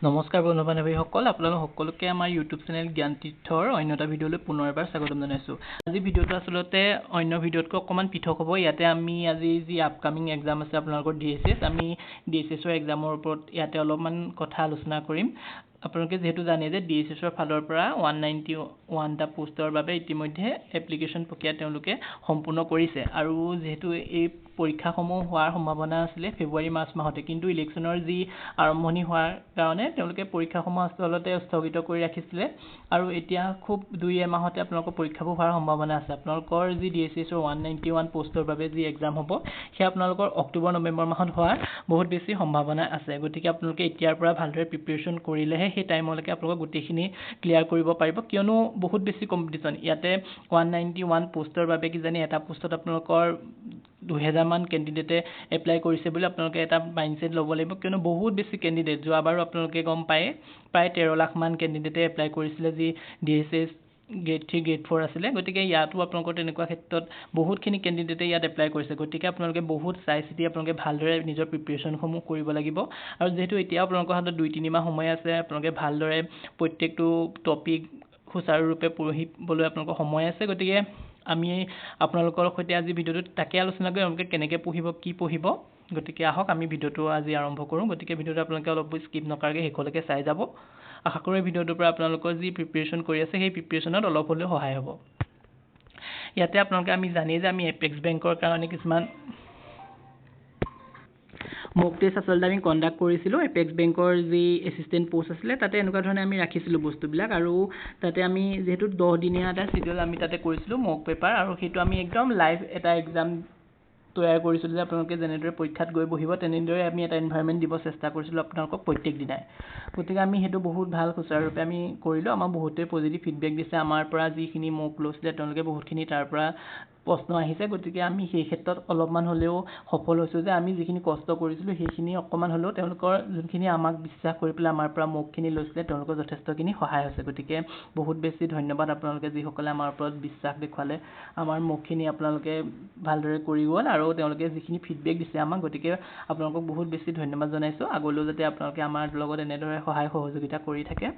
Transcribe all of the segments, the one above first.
নমস্কাৰ বন্ধু বান্ধৱীসকল, আপোনালোক সকলোকে আমাৰ ইউটিউব চেনেল জ্ঞান তীৰ্থৰ অন্য এটা ভিডিঅ'লৈ পুনৰ এবাৰ স্বাগতম জনাইছোঁ। আজি ভিডিঅ'টো আচলতে অন্য ভিডিঅ'তকৈ অকণমান পৃথক হ'ব। ইয়াতে আমি আজি যি আপকামিং এক্সাম আছে আপোনালোকৰ DSS, আমি DSSৰ এক্সামৰ ওপৰত ইয়াতে অলপমান কথা আলোচনা কৰিম। আপোনালোকে যেহেতু জানে যে DSSৰ ফালৰ পৰা 191টা পোষ্টৰ বাবে ইতিমধ্যে এপ্লিকেশ্যন প্ৰক্ৰিয়া তেওঁলোকে সম্পূৰ্ণ কৰিছে আৰু যেহেতু এই পৰীক্ষাসমূহ হোৱাৰ সম্ভাৱনা আছিলে ফেব্ৰুৱাৰী মাৰ্চ মাহতে, কিন্তু ইলেকশ্যনৰ যি আৰম্ভণি হোৱাৰ কাৰণে তেওঁলোকে পৰীক্ষাসমূহ আচলতে স্থগিত কৰি ৰাখিছিলে আৰু এতিয়া খুব 2-1 মাহতে আপোনালোকৰ পৰীক্ষাবোৰ হোৱাৰ সম্ভাৱনা আছে। আপোনালোকৰ যি DSSৰ 191 পোষ্টৰ বাবে যি এক্সাম হ'ব সেয়া আপোনালোকৰ অক্টোবৰ-নৱেম্বৰ মাহত হোৱাৰ বহুত বেছি সম্ভাৱনা আছে। গতিকে আপোনালোকে এতিয়াৰ পৰা ভালদৰে প্ৰিপাৰেশ্যন কৰিলেহে সেই টাইমলৈকে আপোনালোকে গোটেইখিনি ক্লিয়াৰ কৰিব পাৰিব, কিয়নো বহুত বেছি কম্পিটিশ্যন। ইয়াতে 191 পোষ্টৰ বাবে কিজানি এটা পোষ্টত আপোনালোকৰ 2000 মান কেণ্ডিডেটে এপ্লাই কৰিছে বুলি আপোনালোকে এটা মাইণ্ডছেট ল'ব লাগিব, কিয়নো বহুত বেছি কেণ্ডিডেট। যোৱাবাৰো আপোনালোকে গম পায় প্ৰায় 13 লাখ মান কেণ্ডিডেটে এপ্লাই কৰিছিলে যি DSS গ্ৰেড 3 গ্ৰেড 4 আছিলে। গতিকে ইয়াতো আপোনালোকৰ তেনেকুৱা ক্ষেত্ৰত বহুতখিনি কেণ্ডিডেটে ইয়াত এপ্লাই কৰিছে। গতিকে আপোনালোকে বহুত চাই চিতি আপোনালোকে ভালদৰে নিজৰ প্ৰিপাৰেশ্যনসমূহ কৰিব লাগিব আৰু যিহেতু এতিয়াও আপোনালোকৰ হাতত 2-3 মাহ সময় আছে, আপোনালোকে ভালদৰে প্ৰত্যেকটো টপিক সুচাৰুৰূপে পঢ়িবলৈ আপোনালোকৰ সময় আছে। গতিকে আমি আপোনালোকৰ সৈতে আজি ভিডিঅ'টোত তাকে আলোচনা কৰিম, আপোনালোকে কেনেকৈ পঢ়িব, কি পঢ়িব। গতিকে আহক আমি ভিডিঅ'টো আজি আৰম্ভ কৰোঁ। গতিকে ভিডিঅ'টো আপোনালোকে অলপ স্কিপ নকৰাকৈ শেষলৈকে চাই যাব। আশা কৰোঁ এই ভিডিঅ'টোৰ পৰা আপোনালোকৰ যি প্ৰিপাৰেশ্যন কৰি আছে সেই প্ৰিপাৰেশ্যনত অলপ হ'লেও সহায় হ'ব। ইয়াতে আপোনালোকে আমি জানেই যে আমি এপেক্স বেংকৰ কাৰণে কিছুমান মক টেষ্ট আচলতে আমি কণ্ডাক্ট কৰিছিলোঁ। এপেক্স বেংকৰ যি এছিষ্টেণ্ট পষ্ট আছিলে তাতে এনেকুৱা ধৰণে আমি ৰাখিছিলোঁ বস্তুবিলাক, আৰু তাতে আমি যিহেতু 10 দিনীয়া এটা চিডিউল আমি তাতে কৰিছিলোঁ মক পেপাৰ, আৰু সেইটো আমি একদম লাইভ এটা এক্সাম তৈয়াৰ কৰিছিলোঁ যে আপোনালোকে যেনেদৰে পৰীক্ষাত গৈ বহিব তেনেদৰে আমি এটা এনভাইৰনমেণ্ট দিব চেষ্টা কৰিছিলোঁ আপোনালোকক প্ৰত্যেক দিনাই। গতিকে আমি সেইটো বহুত ভাল সুচাৰুৰূপে আমি কৰিলোঁ। আমাৰ বহুতেই পজিটিভ ফিডবেক দিছে। আমাৰ পৰা যিখিনি মক লৈছিলে তেওঁলোকে বহুতখিনি তাৰ পৰা প্ৰশ্ন আহিছে। গতিকে আমি সেই ক্ষেত্ৰত অলপমান হ'লেও সফল হৈছোঁ যে আমি যিখিনি কষ্ট কৰিছিলোঁ সেইখিনি অকণমান হ'লেও তেওঁলোকৰ যোনখিনি আমাক বিশ্বাস কৰি পেলাই আমাৰ পৰা মকখিনি লৈছিলে তেওঁলোকৰ যথেষ্টখিনি সহায় হৈছে। গতিকে বহুত বেছি ধন্যবাদ আপোনালোকে যিসকলে আমাৰ ওপৰত বিশ্বাস দেখুৱালে, আমাৰ মকখিনি আপোনালোকে ভালদৰে কৰি গ'ল আৰু তেওঁলোকে যিখিনি ফিডবেক দিছে আমাক। গতিকে আপোনালোকক বহুত বেছি ধন্যবাদ জনাইছোঁ। আগলৈও যাতে আপোনালোকে আমাৰ লগত এনেদৰে সহায় সহযোগিতা কৰি থাকে।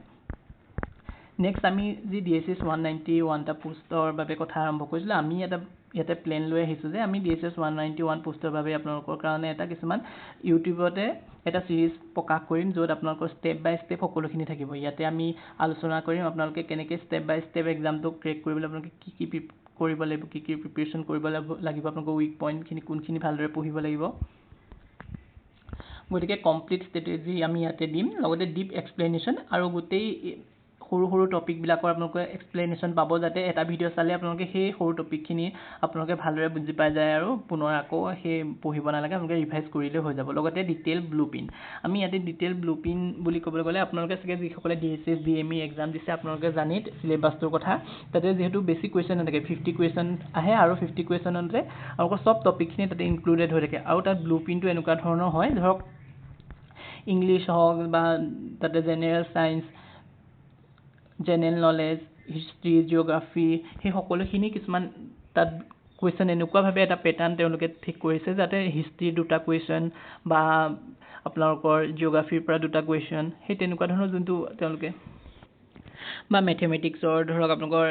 নেক্সট আমি যি DSS 191টা পোষ্টৰ বাবে কথা আৰম্ভ কৰিছিলোঁ, আমি ইয়াতে প্লেন লৈ আহিছোঁ যে আমি DSS 191 পোষ্টৰ বাবে আপোনালোকৰ কাৰণে এটা কিছুমান ইউটিউবতে এটা ছিৰিজ প্ৰকাশ কৰিম, য'ত আপোনালোকৰ ষ্টেপ বাই ষ্টেপ সকলোখিনি থাকিব। ইয়াতে আমি আলোচনা কৰিম আপোনালোকে কেনেকৈ ষ্টেপ বাই ষ্টেপ এক্সামটো ক্ৰেক কৰিবলৈ আপোনালোকে কি কৰিব লাগিব, কি প্ৰিপাৰেশ্যন কৰিব লাগিব, আপোনালোকৰ উইক পইণ্টখিনি কোনখিনি ভালদৰে পঢ়িব লাগিব। গতিকে কমপ্লিট ষ্ট্ৰেটেজি আমি ইয়াতে দিম, লগতে ডিপ এক্সপ্লেনেশ্যন আৰু গোটেই সৰু সৰু টপিকবিলাকৰ আপোনালোকে এক্সপ্লেনেশ্যন পাব, যাতে এটা ভিডিঅ' চালে আপোনালোকে সেই সৰু টপিকখিনি আপোনালোকে ভালদৰে বুজি পাই যায় আৰু পুনৰ আকৌ সেই পঢ়িব নালাগে, আপোনালোকে ৰিভাইজ কৰিলেই হৈ যাব। লগতে ডিটেইল ব্লু প্ৰিণ্ট, আমি ইয়াতে ডিটেইল ব্লু প্ৰিণ্ট বুলি ক'বলৈ গ'লে আপোনালোকে চাগে যিসকলে DSS DME এক্সাম দিছে আপোনালোকে জানেই চিলেবাছটোৰ কথা। তাতে যিহেতু বেছি কুৱেশ্যন নাথাকে, 50 কুৱেশ্যন আহে আৰু 50 কুৱেশ্যনতে আপোনালোকৰ চব টপিকখিনি তাতে ইনক্লুডেড হৈ থাকে। আৰু তাত ব্লু প্ৰিণ্টটো এনেকুৱা ধৰণৰ হয়, ধৰক ইংলিছ হওক বা তাতে general science, general knowledge, history, geography, সেই সকলোখিনি কিছুমান তাত কুৱেশ্যন এনেকুৱাভাৱে এটা পেটাৰ্ণ তেওঁলোকে ঠিক কৰিছে যাতে হিষ্ট্ৰীৰ 2টা কুৱেশ্যন বা আপোনালোকৰ জিঅ'গ্ৰাফীৰ পৰা 2টা কুৱেশ্যন, সেই তেনেকুৱা ধৰণৰ যোনটো তেওঁলোকে বা মেথমেটিক্সৰ ধৰক আপোনালোকৰ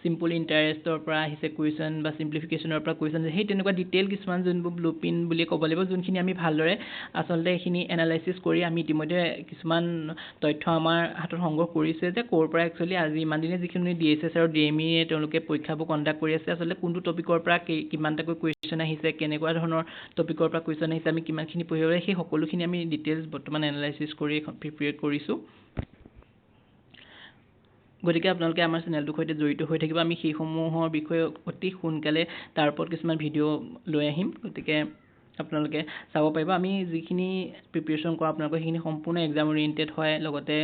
চিম্পল ইণ্টাৰেষ্টৰ পৰা আহিছে কুৱেশ্যন বা চিম্প্লিফিকেশ্যনৰ পৰা কুৱেশ্যন, সেই তেনেকুৱা ডিটেইল কিছুমান যোনবোৰ ব্লু প্ৰিণ্ট বুলি ক'ব লাগিব, যোনখিনি আমি ভালদৰে আচলতে এইখিনি এনালাইচিছ কৰি আমি ইতিমধ্যে কিছুমান তথ্য আমাৰ হাতত সংগ্ৰহ কৰিছে যে ক'ৰ পৰা একচুৱেলি আজি ইমান দিনে যিখিনি DSS আৰু DME তেওঁলোকে পৰীক্ষাবোৰ কণ্ডাক্ট কৰি আছে, আচলতে কোনটো টপিকৰ পৰা কিমানটাকৈ কুৱেশ্যন আহিছে, কেনেকুৱা ধৰণৰ টপিকৰ পৰা কুৱেশ্যন আহিছে, আমি কিমানখিনি পঢ়িব লাগে, সেই সকলোখিনি আমি ডিটেইলছ বৰ্তমান এনালাইচিছ কৰি প্ৰিপেয়াৰ কৰিছোঁ। গতিকে আপোনালোকে আমাৰ চেনেলটোৰ সৈতে জড়িত হৈ থাকিব। আমি সেইসমূহৰ বিষয়ে অতি সোনকালে তাৰ ওপৰত কিছুমান ভিডিঅ' লৈ আহিম। গতিকে আপোনালোকে চাব পাৰিব। আমি যিখিনি প্ৰিপাৰেশ্যন কৰোঁ আপোনালোকৰ সেইখিনি সম্পূৰ্ণ এক্সাম অৰিয়েণ্টেড হয়, লগতে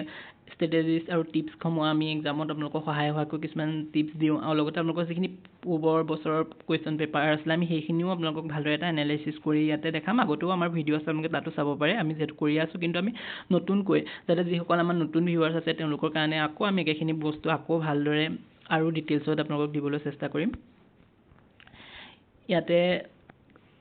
ষ্ট্ৰেটেজিছ আৰু টিপছসমূহ আমি এক্সামত আপোনালোকক সহায় হোৱাকৈ কিছুমান টিপছ দিওঁ, আৰু লগতে আপোনালোকৰ যিখিনি পূৰ্বৰ বছৰৰ কুৱেশ্যন পেপাৰ আছিলে আমি সেইখিনিও আপোনালোকক ভালদৰে এটা এনালাইচিছ কৰি ইয়াতে দেখাম। আগতেও আমাৰ ভিডিঅ' আছে, আপোনালোকে তাতো চাব পাৰে। আমি যিহেতু কৰি আছোঁ, কিন্তু আমি নতুনকৈ যাতে যিসকল আমাৰ নতুন ভিউৱাৰ্ছ আছে তেওঁলোকৰ কাৰণে আকৌ আমি একেখিনি বস্তু আকৌ ভালদৰে আৰু ডিটেইলছত আপোনালোকক দিবলৈ চেষ্টা কৰিম। ইয়াতে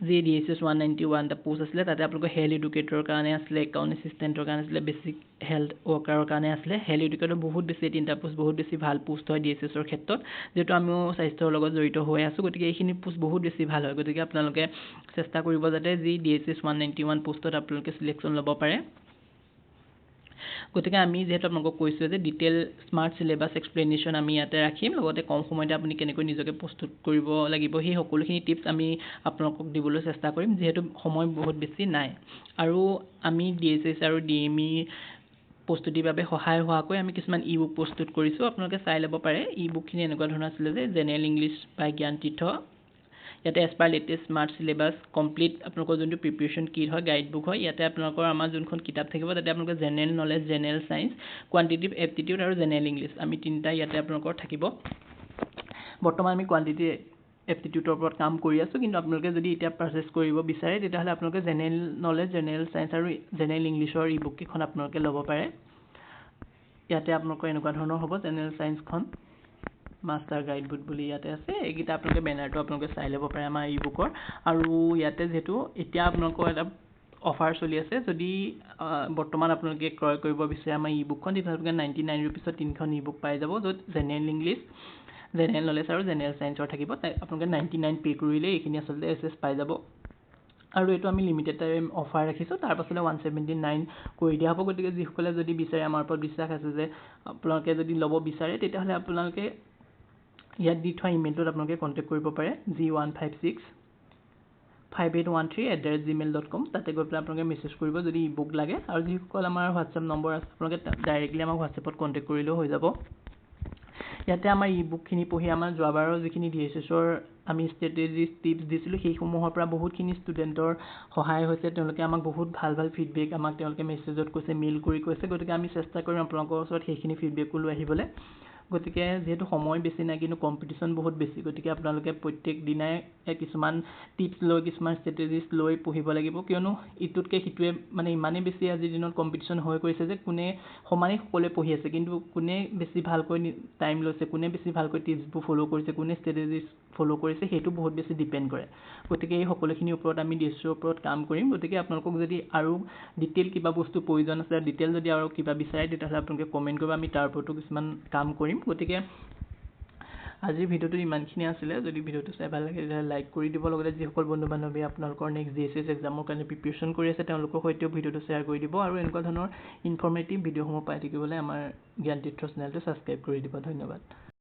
যি DSS 191 টা পোষ্ট আছিলে তাতে আপোনালোকৰ হেল্থ এডুকেটৰৰ কাৰণে আছিলে, একাউণ্ট এছিষ্টেণ্টৰ কাৰণে আছিলে, বেছিক হেল্থ ৱৰ্কাৰৰ কাৰণে আছিলে। হেল্থ এডুকেটৰ বহুত বেছি তিনিটা পোষ্ট বহুত বেছি ভাল পোষ্ট হয় DSSৰ ক্ষেত্ৰত, যিহেতু আমিও স্বাস্থ্যৰ লগত জড়িত হৈ আছোঁ, গতিকে এইখিনি পোষ্ট বহুত বেছি ভাল হয়। গতিকে আপোনালোকে চেষ্টা কৰিব যাতে যি DSS 191 পোষ্টত আপোনালোকে চিলেকশ্যন ল'ব পাৰে। গতিকে আমি যেহেতু আপোনালোকক কৈছোঁ যে ডিটেইল স্মাৰ্ট চিলেবাছ এক্সপ্লেনেশ্যন আমি ইয়াতে ৰাখিম, লগতে কম সময়তে আপুনি কেনেকৈ নিজকে প্ৰস্তুত কৰিব লাগিব সেই সকলোখিনি টিপছ আমি আপোনালোকক দিবলৈ চেষ্টা কৰিম, যিহেতু সময় বহুত বেছি নাই। আৰু আমি DSS আৰু DME প্ৰস্তুতিৰ বাবে সহায় হোৱাকৈ আমি কিছুমান ই বুক প্ৰস্তুত কৰিছোঁ, আপোনালোকে চাই ল'ব পাৰে। ই বুকখিনি এনেকুৱা ধৰণৰ আছিলে যে জেনেৰেল ইংলিছ বাই জ্ঞানতীৰ্থ, ইয়াতে as per latest smart syllabus complete আপোনালোকৰ যোনটো প্ৰিপেৰেশ্যন কিট হয়, গাইড বুক হয়, ইয়াতে আপোনালোকৰ আমাৰ যোনখন কিতাপ থাকিব তাতে আপোনালোকৰ general knowledge, general science, quantitative aptitude আৰু জেনেৰেল ইংলিছ আমি তিনিটা ইয়াতে আপোনালোকৰ থাকিব। বৰ্তমান আমি কোৱান্টিটিভ এপ্টিটিউডৰ ওপৰত কাম কৰি আছোঁ, কিন্তু আপোনালোকে যদি এতিয়া পাৰচেছ কৰিব বিচাৰে তেতিয়াহ'লে আপোনালোকে জেনেৰেল নলেজ, জেনেৰেল ছায়েন্স আৰু জেনেৰেল ইংলিছৰ ই বুক কেইখন আপোনালোকে ল'ব পাৰে। ইয়াতে আপোনালোকৰ এনেকুৱা ধৰণৰ হ'ব, জেনেৰেল ছায়েন্সখন মাষ্টাৰ গাইড বুক বুলি ইয়াতে আছে, এইকেইটা আপোনালোকে বেনাৰটো আপোনালোকে চাই ল'ব পাৰে আমাৰ ই বুকৰ। আৰু ইয়াতে যিহেতু এতিয়া আপোনালোকৰ এটা অফাৰ চলি আছে, যদি বৰ্তমান আপোনালোকে ক্ৰয় কৰিব বিচাৰে আমাৰ ই বুকখন তেতিয়াহ'লে আপোনালোকে 99 ৰুপিছত 3খন ই বুক পাই যাব, য'ত জেনেৰেল ইংলিছ, জেনেৰেল নলেজ আৰু জেনেৰেল ছায়েন্সৰ থাকিব। আপোনালোকে 99 পে' কৰিলে এইখিনি আচলতে এক্সেছ পাই যাব। আৰু এইটো আমি লিমিটেড টাইম অফাৰ ৰাখিছোঁ, তাৰ পাছলৈ 179 কৰি দিয়া হ'ব। গতিকে যিসকলে যদি বিচাৰে, আমাৰ ওপৰত বিশ্বাস আছে যে আপোনালোকে যদি ল'ব বিচাৰে তেতিয়াহ'লে আপোনালোকে ইয়াত দি থোৱা ইমেইলটোত আপোনালোকে কণ্টেক্ট কৰিব পাৰে, g1565813@gmail.com, তাতে গৈ পেলাই আপোনালোকে মেছেজ কৰিব যদি ই বুক লাগে। আৰু যিসকল আমাৰ হোৱাটছএপ নম্বৰ আছে আপোনালোকে ডাইৰেক্টলি আমাক হোৱাটছএপত কণ্টেক্ট কৰিলেও হৈ যাব। ইয়াতে আমাৰ ই বুকখিনি পঢ়ি আমাৰ যোৱাবাৰৰ যিখিনি DSSৰ আমি ষ্ট্ৰেটেজিজ টিপছ দিছিলোঁ সেইসমূহৰ পৰা বহুতখিনি ষ্টুডেণ্টৰ সহায় হৈছে, তেওঁলোকে আমাক বহুত ভাল ভাল ফিডবেক আমাক তেওঁলোকে মেছেজত কৈছে, মেইল কৰি কৈছে। গতিকে আমি চেষ্টা কৰিম আপোনালোকৰ ওচৰত সেইখিনি ফিডবেকো লৈ আহিবলৈ। গতিকে যিহেতু সময় বেছি নাই কিন্তু কম্পিটিশ্যন বহুত বেছি, গতিকে আপোনালোকে প্ৰত্যেক দিনাই কিছুমান টিপছ লৈ, কিছুমান ষ্ট্ৰেটেজিজ লৈ পঢ়িব লাগিব, কিয়নো ইটোতকৈ সিটোৱে মানে ইমানেই বেছি আজিৰ দিনত কম্পিটিশ্যন হৈ গৈছে যে কোনে সমানেই সকলোৱে পঢ়ি আছে, কিন্তু কোনে বেছি ভালকৈ টাইম লৈছে, কোনে বেছি ভালকৈ টিপছবোৰ ফ'ল' কৰিছে, কোনে ষ্ট্ৰেটেজিজ ফ'ল' কৰিছে, সেইটো বহুত বেছি ডিপেণ্ড কৰে। গতিকে এই সকলোখিনিৰ ওপৰত আমি DSSৰ ওপৰত কাম কৰিম। গতিকে আপোনালোকক যদি আৰু ডিটেইল কিবা বস্তু প্ৰয়োজন আছে, ডিটেইল যদি আৰু কিবা বিচাৰে তেতিয়াহ'লে আপোনালোকে কমেণ্ট কৰিব, আমি তাৰ ওপৰতো কিছুমান কাম কৰিম। গতিকে আজিৰ ভিডিঅ'টো ইমানখিনি আছিলে। যদি ভিডিঅ'টো চাই ভাল লাগে তেতিয়াহ'লে লাইক কৰি দিব, লগতে যিসকল বন্ধু বান্ধৱী আপোনালোকৰ নেক্সট DSS এক্সামৰ কাৰণে প্ৰিপেৰেশ্যন কৰি আছে তেওঁলোকৰ সৈতেও ভিডিঅ'টো শ্বেয়াৰ কৰি দিব, আৰু এনেকুৱা ধৰণৰ ইনফৰ্মেটিভ ভিডিঅ'সমূহ পাই থাকিবলৈ আমাৰ জ্ঞানতীৰ্থ চেনেলটো ছাবস্ক্ৰাইব কৰি দিব। ধন্যবাদ।